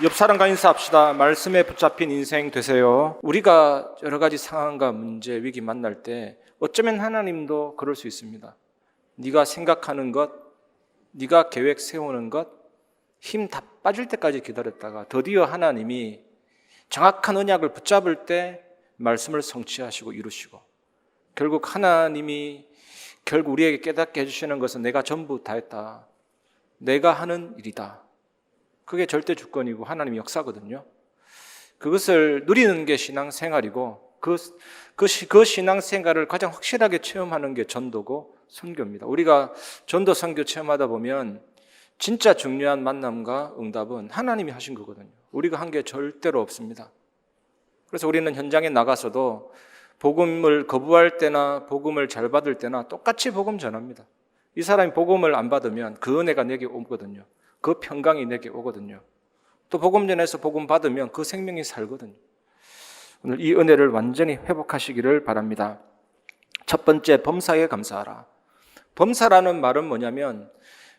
옆 사람과 인사합시다. 말씀에 붙잡힌 인생 되세요. 우리가 여러 가지 상황과 문제, 위기 만날 때 어쩌면 하나님도 그럴 수 있습니다. 네가 생각하는 것, 네가 계획 세우는 것, 힘 다 빠질 때까지 기다렸다가 드디어 하나님이 정확한 언약을 붙잡을 때 말씀을 성취하시고 이루시고, 결국 하나님이 우리에게 깨닫게 해주시는 것은 내가 전부 다 했다. 내가 하는 일이다. 그게 절대 주권이고 하나님의 역사거든요. 그것을 누리는 게 신앙생활이고 그 신앙생활을 가장 확실하게 체험하는 게 전도고 선교입니다. 우리가 전도 선교 체험하다 보면 진짜 중요한 만남과 응답은 하나님이 하신 거거든요. 우리가 한 게 절대로 없습니다. 그래서 우리는 현장에 나가서도 복음을 거부할 때나 복음을 잘 받을 때나 똑같이 복음 전합니다. 이 사람이 복음을 안 받으면 그 은혜가 내게 오거든요. 그 평강이 내게 오거든요. 또 복음 전해서 복음 받으면 그 생명이 살거든요. 오늘 이 은혜를 완전히 회복하시기를 바랍니다. 첫 번째, 범사에 감사하라. 범사라는 말은 뭐냐면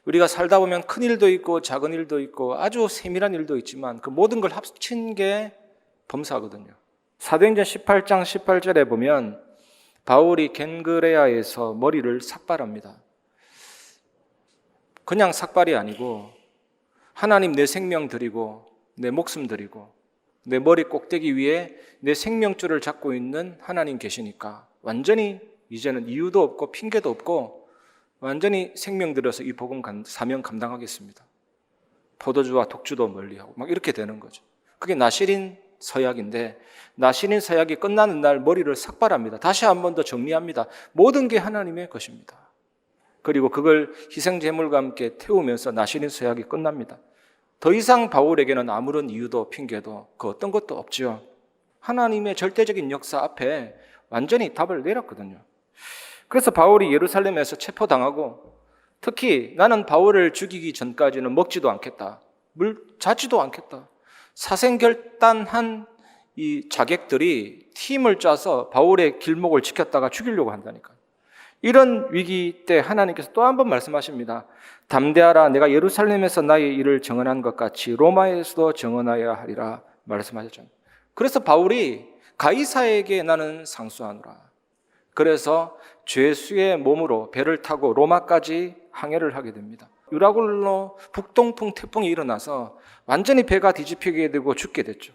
우리가 살다 보면 큰 일도 있고 작은 일도 있고 아주 세밀한 일도 있지만 그 모든 걸 합친 게 범사거든요. 사도행전 18장 18절에 보면 바울이 겐그레아에서 머리를 삭발합니다. 그냥 삭발이 아니고 하나님 내 생명 드리고 내 목숨 드리고 내 머리 꼭대기 위에 내 생명줄을 잡고 있는 하나님 계시니까 완전히 이제는 이유도 없고 핑계도 없고 완전히 생명 들여서 이 복음 사명 감당하겠습니다. 포도주와 독주도 멀리하고 막 이렇게 되는 거죠. 그게 나시린 서약인데 나시린 서약이 끝나는 날 머리를 삭발합니다. 다시 한 번 더 정리합니다. 모든 게 하나님의 것입니다. 그리고 그걸 희생제물과 함께 태우면서 나시린 서약이 끝납니다. 더 이상 바울에게는 아무런 이유도 핑계도 그 어떤 것도 없지요. 하나님의 절대적인 역사 앞에 완전히 답을 내렸거든요. 그래서 바울이 예루살렘에서 체포당하고 특히 나는 바울을 죽이기 전까지는 먹지도 않겠다. 물 자지도 않겠다. 사생결단한 이 자객들이 팀을 짜서 바울의 길목을 지켰다가 죽이려고 한다니까요. 이런 위기 때 하나님께서 또 한 번 말씀하십니다. 담대하라. 내가 예루살렘에서 나의 일을 정언한 것 같이 로마에서도 정언하여야 하리라 말씀하셨죠. 그래서 바울이 가이사에게 나는 상수하노라. 그래서 죄수의 몸으로 배를 타고 로마까지 항해를 하게 됩니다. 유라굴로 북동풍 태풍이 일어나서 완전히 배가 뒤집히게 되고 죽게 됐죠.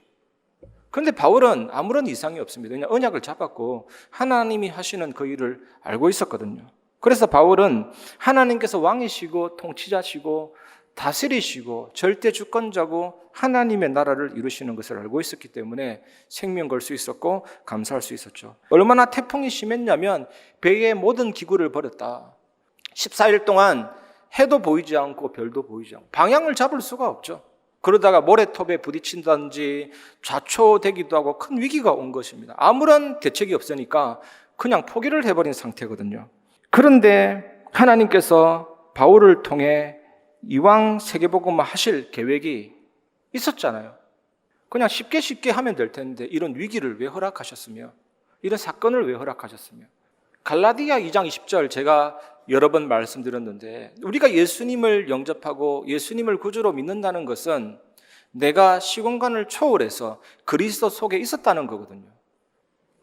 그런데 바울은 아무런 이상이 없습니다. 그냥 언약을 잡았고 하나님이 하시는 그 일을 알고 있었거든요. 그래서 바울은 하나님께서 왕이시고 통치자시고 다스리시고 절대 주권자고 하나님의 나라를 이루시는 것을 알고 있었기 때문에 생명 걸 수 있었고 감사할 수 있었죠. 얼마나 태풍이 심했냐면 배의 모든 기구를 버렸다. 14일 동안 해도 보이지 않고 별도 보이지 않고 방향을 잡을 수가 없죠. 그러다가 모래톱에 부딪힌다든지 좌초되기도 하고 큰 위기가 온 것입니다. 아무런 대책이 없으니까 그냥 포기를 해버린 상태거든요. 그런데 하나님께서 바울을 통해 이왕 세계복음을 하실 계획이 있었잖아요. 그냥 쉽게 하면 될 텐데 이런 위기를 왜 허락하셨으며 이런 사건을 왜 허락하셨으며 갈라디아 2장 20절 제가 여러 번 말씀드렸는데 우리가 예수님을 영접하고 예수님을 구주로 믿는다는 것은 내가 시공간을 초월해서 그리스도 속에 있었다는 거거든요.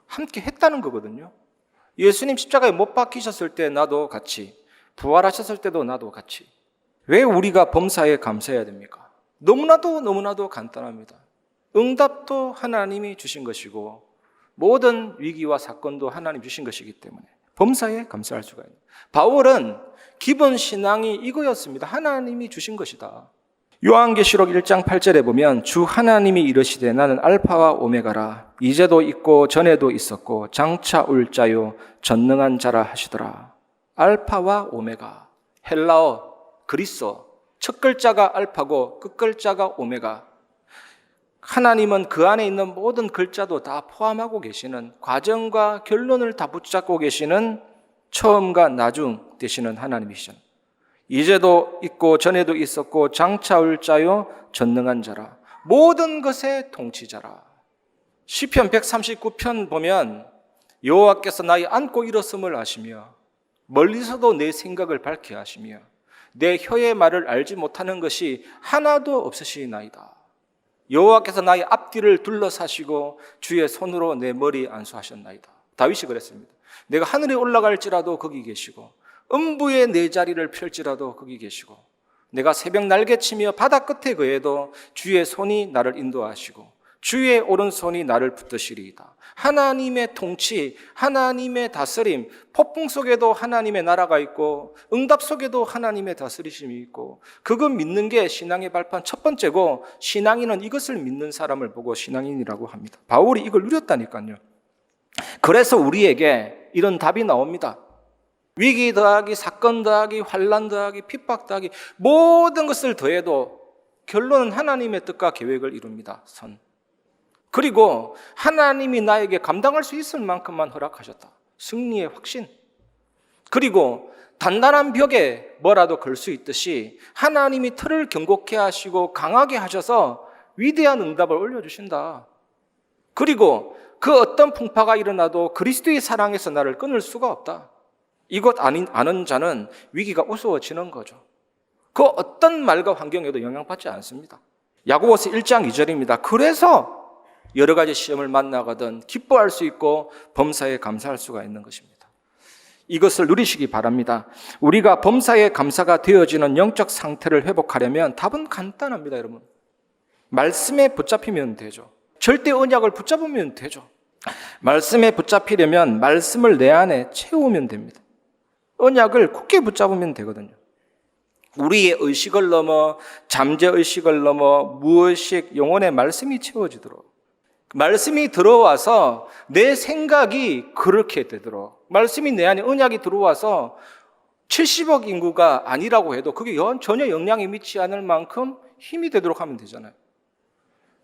함께 했다는 거거든요. 예수님 십자가에 못 박히셨을 때 나도 같이, 부활하셨을 때도 나도 같이. 왜 우리가 범사에 감사해야 됩니까? 너무나도 간단합니다. 응답도 하나님이 주신 것이고 모든 위기와 사건도 하나님 주신 것이기 때문에 범사에 감사할 수가 있는. 바울은 기본 신앙이 이거였습니다. 하나님이 주신 것이다. 요한계시록 1장 8절에 보면 주 하나님이 이르시되 나는 알파와 오메가라. 이제도 있고 전에도 있었고 장차 올 자요 전능한 자라 하시더라. 알파와 오메가. 헬라어, 그리스어. 첫 글자가 알파고 끝 글자가 오메가. 하나님은 그 안에 있는 모든 글자도 다 포함하고 계시는 과정과 결론을 다 붙잡고 계시는 처음과 나중 되시는 하나님이시죠. 이제도 있고 전에도 있었고 장차 올 자요 전능한 자라. 모든 것의 통치자라. 시편 139편 보면 여호와께서 나의 안고 일었음을 아시며 멀리서도 내 생각을 밝게 하시며 내 혀의 말을 알지 못하는 것이 하나도 없으시나이다. 여호와께서 나의 앞뒤를 둘러사시고 주의 손으로 내 머리 안수하셨나이다. 다윗이 그랬습니다. 내가 하늘에 올라갈지라도 거기 계시고 음부에 내 자리를 펼지라도 거기 계시고 내가 새벽 날개치며 바다 끝에 거해도 주의 손이 나를 인도하시고 주의 오른손이 나를 붙드시리이다. 하나님의 통치, 하나님의 다스림, 폭풍 속에도 하나님의 나라가 있고 응답 속에도 하나님의 다스리심이 있고, 그거 믿는 게 신앙의 발판 첫 번째고, 신앙인은 이것을 믿는 사람을 보고 신앙인이라고 합니다. 바울이 이걸 누렸다니까요. 그래서 우리에게 이런 답이 나옵니다. 위기 더하기, 사건 더하기, 환난 더하기, 핍박 더하기, 모든 것을 더해도 결론은 하나님의 뜻과 계획을 이룹니다. 선. 그리고 하나님이 나에게 감당할 수 있을 만큼만 허락하셨다. 승리의 확신. 그리고 단단한 벽에 뭐라도 걸 수 있듯이 하나님이 틀을 견고케 하시고 강하게 하셔서 위대한 응답을 올려주신다. 그리고 그 어떤 풍파가 일어나도 그리스도의 사랑에서 나를 끊을 수가 없다. 이것 아는 자는 위기가 우스워지는 거죠. 그 어떤 말과 환경에도 영향받지 않습니다. 야고보서 1장 2절입니다. 그래서 여러 가지 시험을 만나거든 기뻐할 수 있고 범사에 감사할 수가 있는 것입니다. 이것을 누리시기 바랍니다. 우리가 범사에 감사가 되어지는 영적 상태를 회복하려면 답은 간단합니다, 여러분. 말씀에 붙잡히면 되죠. 절대 언약을 붙잡으면 되죠. 말씀에 붙잡히려면 말씀을 내 안에 채우면 됩니다. 언약을 굳게 붙잡으면 되거든요. 우리의 의식을 넘어, 잠재의식을 넘어 무의식 영혼의 말씀이 채워지도록, 말씀이 들어와서 내 생각이 그렇게 되도록, 말씀이 내 안에 언약이 들어와서 70억 인구가 아니라고 해도 그게 전혀 영향이 미치지 않을 만큼 힘이 되도록 하면 되잖아요.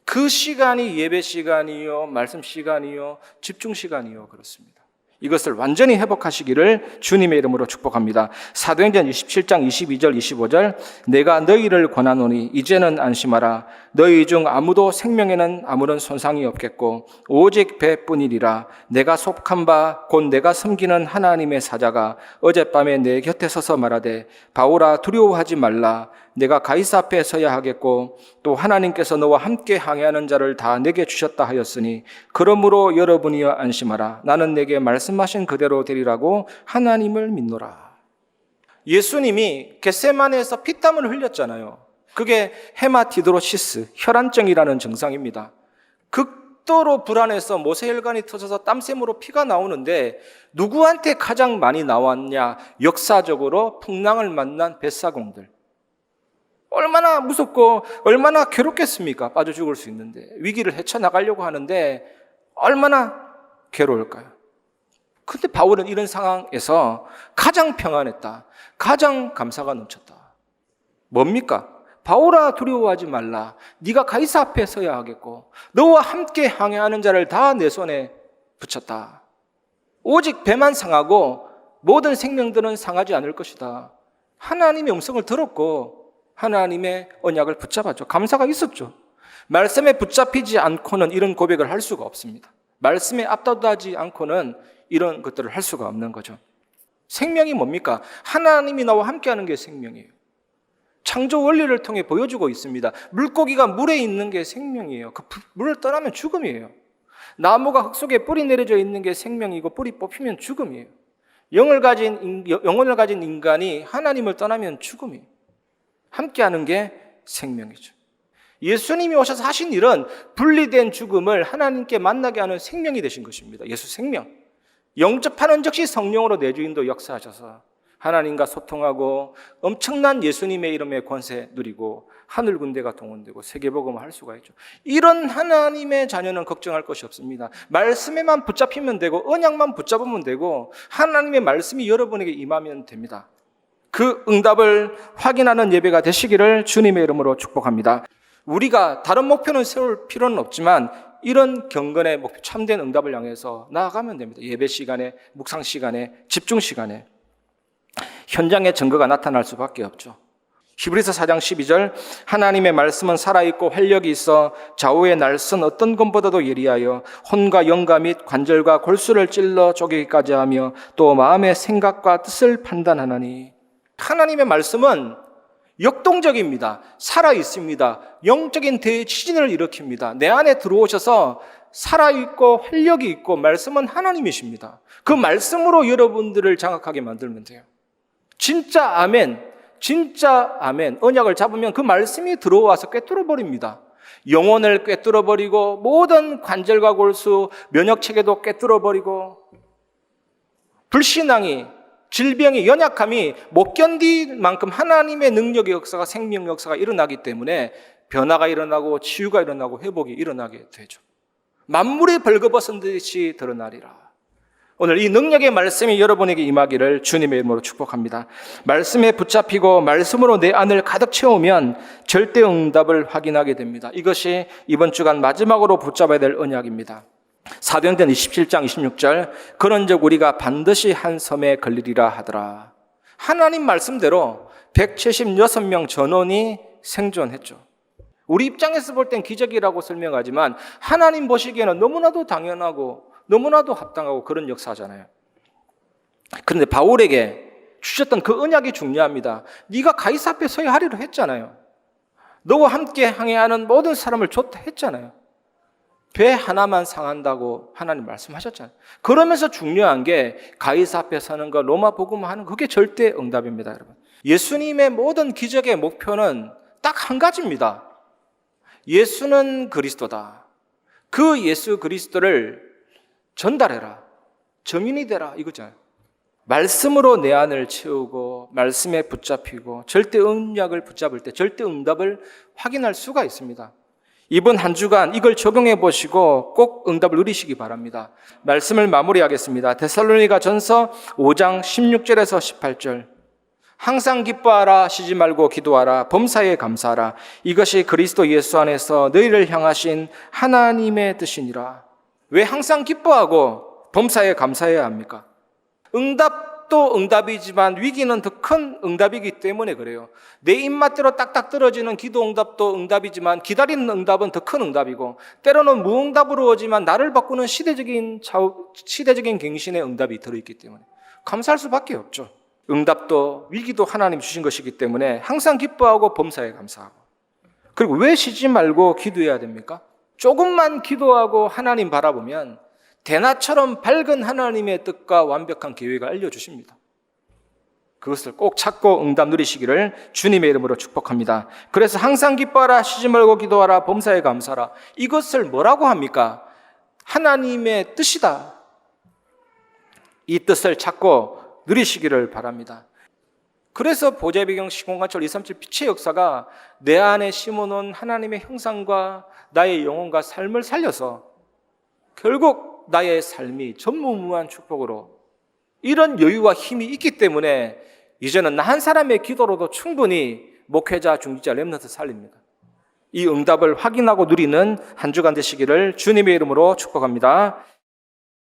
그 시간이 예배 시간이요, 말씀 시간이요, 집중 시간이요, 그렇습니다. 이것을 완전히 회복하시기를 주님의 이름으로 축복합니다. 사도행전 27장 22절 25절 내가 너희를 권하노니 이제는 안심하라. 너희 중 아무도 생명에는 아무런 손상이 없겠고 오직 배뿐이리라. 내가 속한 바 곧 내가 섬기는 하나님의 사자가 어젯밤에 내 곁에 서서 말하되 바울아 두려워하지 말라. 내가 가이사 앞에 서야 하겠고 또 하나님께서 너와 함께 항해하는 자를 다 내게 주셨다 하였으니 그러므로 여러분이여 안심하라. 나는 내게 말씀하신 그대로 되리라고 하나님을 믿노라. 예수님이 겟세마네에서 피땀을 흘렸잖아요. 그게 헤마티드로시스, 혈안증이라는 증상입니다. 극도로 불안해서 모세혈관이 터져서 땀샘으로 피가 나오는데 누구한테 가장 많이 나왔냐? 역사적으로 풍랑을 만난 뱃사공들. 얼마나 무섭고 얼마나 괴롭겠습니까? 빠져 죽을 수 있는데, 위기를 헤쳐나가려고 하는데 얼마나 괴로울까요? 근데 바울은 이런 상황에서 가장 평안했다, 가장 감사가 넘쳤다. 뭡니까? 바울아 두려워하지 말라. 네가 가이사 앞에 서야 하겠고 너와 함께 항해하는 자를 다 내 손에 붙였다. 오직 배만 상하고 모든 생명들은 상하지 않을 것이다. 하나님의 음성을 들었고 하나님의 언약을 붙잡았죠. 감사가 있었죠. 말씀에 붙잡히지 않고는 이런 고백을 할 수가 없습니다. 말씀에 앞다투지 않고는 이런 것들을 할 수가 없는 거죠. 생명이 뭡니까? 하나님이 나와 함께하는 게 생명이에요. 창조 원리를 통해 보여주고 있습니다. 물고기가 물에 있는 게 생명이에요. 그 물을 떠나면 죽음이에요. 나무가 흙 속에 뿌리 내려져 있는 게 생명이고 뿌리 뽑히면 죽음이에요. 영혼을 가진 인간이 하나님을 떠나면 죽음이에요. 함께하는 게 생명이죠. 예수님이 오셔서 하신 일은 분리된 죽음을 하나님께 만나게 하는 생명이 되신 것입니다. 예수 생명. 영접하는 즉시 성령으로 내주인도 역사하셔서 하나님과 소통하고 엄청난 예수님의 이름의 권세 누리고 하늘 군대가 동원되고 세계복음을 할 수가 있죠. 이런 하나님의 자녀는 걱정할 것이 없습니다. 말씀에만 붙잡히면 되고 언약만 붙잡으면 되고 하나님의 말씀이 여러분에게 임하면 됩니다. 그 응답을 확인하는 예배가 되시기를 주님의 이름으로 축복합니다. 우리가 다른 목표는 세울 필요는 없지만 이런 경건의 목표, 참된 응답을 향해서 나아가면 됩니다. 예배 시간에, 묵상 시간에, 집중 시간에. 현장의 증거가 나타날 수밖에 없죠. 히브리서 4장 12절 하나님의 말씀은 살아있고 활력이 있어 좌우의 날선 어떤 검보다도 예리하여 혼과 영과 및 관절과 골수를 찔러 쪼개기까지 하며 또 마음의 생각과 뜻을 판단하나니. 하나님의 말씀은 역동적입니다. 살아있습니다. 영적인 대지진을 일으킵니다. 내 안에 들어오셔서 살아있고 활력이 있고 말씀은 하나님이십니다. 그 말씀으로 여러분들을 장악하게 만들면 돼요. 진짜 아멘, 진짜 아멘. 언약을 잡으면 그 말씀이 들어와서 꿰뚫어 버립니다. 영혼을 꿰뚫어 버리고 모든 관절과 골수, 면역체계도 꿰뚫어 버리고 불신앙이, 질병이, 연약함이 못 견딜 만큼 하나님의 능력의 역사가, 생명 역사가 일어나기 때문에 변화가 일어나고 치유가 일어나고 회복이 일어나게 되죠. 만물이 벌거벗은 듯이 드러나리라. 오늘 이 능력의 말씀이 여러분에게 임하기를 주님의 이름으로 축복합니다. 말씀에 붙잡히고 말씀으로 내 안을 가득 채우면 절대 응답을 확인하게 됩니다. 이것이 이번 주간 마지막으로 붙잡아야 될 언약입니다. 사도행전 27장 26절, 그런즉 우리가 반드시 한 섬에 걸리리라 하더라. 하나님 말씀대로 176명 전원이 생존했죠. 우리 입장에서 볼 땐 기적이라고 설명하지만 하나님 보시기에는 너무나도 당연하고 너무나도 합당하고 그런 역사잖아요. 그런데 바울에게 주셨던 그 언약이 중요합니다. 네가 가이사 앞에 서야 하리라 했잖아요. 너와 함께 항해하는 모든 사람을 좋다 했잖아요. 배 하나만 상한다고 하나님 말씀하셨잖아요. 그러면서 중요한 게 가이사 앞에 서는 거, 로마 복음하는 그게 절대 응답입니다, 여러분. 예수님의 모든 기적의 목표는 딱 한 가지입니다. 예수는 그리스도다. 그 예수 그리스도를 전달해라. 증인이 되라. 이거잖아요. 말씀으로 내 안을 채우고 말씀에 붙잡히고 절대 언약을 붙잡을 때 절대 응답을 확인할 수가 있습니다. 이번 한 주간 이걸 적용해 보시고 꼭 응답을 누리시기 바랍니다. 말씀을 마무리하겠습니다. 데살로니가 전서 5장 16절에서 18절. 항상 기뻐하라, 쉬지 말고 기도하라, 범사에 감사하라. 이것이 그리스도 예수 안에서 너희를 향하신 하나님의 뜻이니라. 왜 항상 기뻐하고 범사에 감사해야 합니까? 응답도 응답이지만 위기는 더 큰 응답이기 때문에 그래요. 내 입맛대로 딱딱 떨어지는 기도 응답도 응답이지만 기다리는 응답은 더 큰 응답이고, 때로는 무응답으로 오지만 나를 바꾸는 시대적인 갱신의 응답이 들어있기 때문에 감사할 수밖에 없죠. 응답도 위기도 하나님 주신 것이기 때문에 항상 기뻐하고 범사에 감사하고. 그리고 왜 쉬지 말고 기도해야 됩니까? 조금만 기도하고 하나님 바라보면 대낮처럼 밝은 하나님의 뜻과 완벽한 계획을 알려주십니다. 그것을 꼭 찾고 응답 누리시기를 주님의 이름으로 축복합니다. 그래서 항상 기뻐하라, 쉬지 말고 기도하라, 범사에 감사하라. 이것을 뭐라고 합니까? 하나님의 뜻이다. 이 뜻을 찾고 누리시기를 바랍니다. 그래서 보좌배경 시공간철 237 빛의 역사가 내 안에 심어놓은 하나님의 형상과 나의 영혼과 삶을 살려서 결국 나의 삶이 전무후무한 축복으로, 이런 여유와 힘이 있기 때문에 이제는 나 한 사람의 기도로도 충분히 목회자, 중직자, 렘넌트 살립니다. 이 응답을 확인하고 누리는 한 주간 되시기를 주님의 이름으로 축복합니다.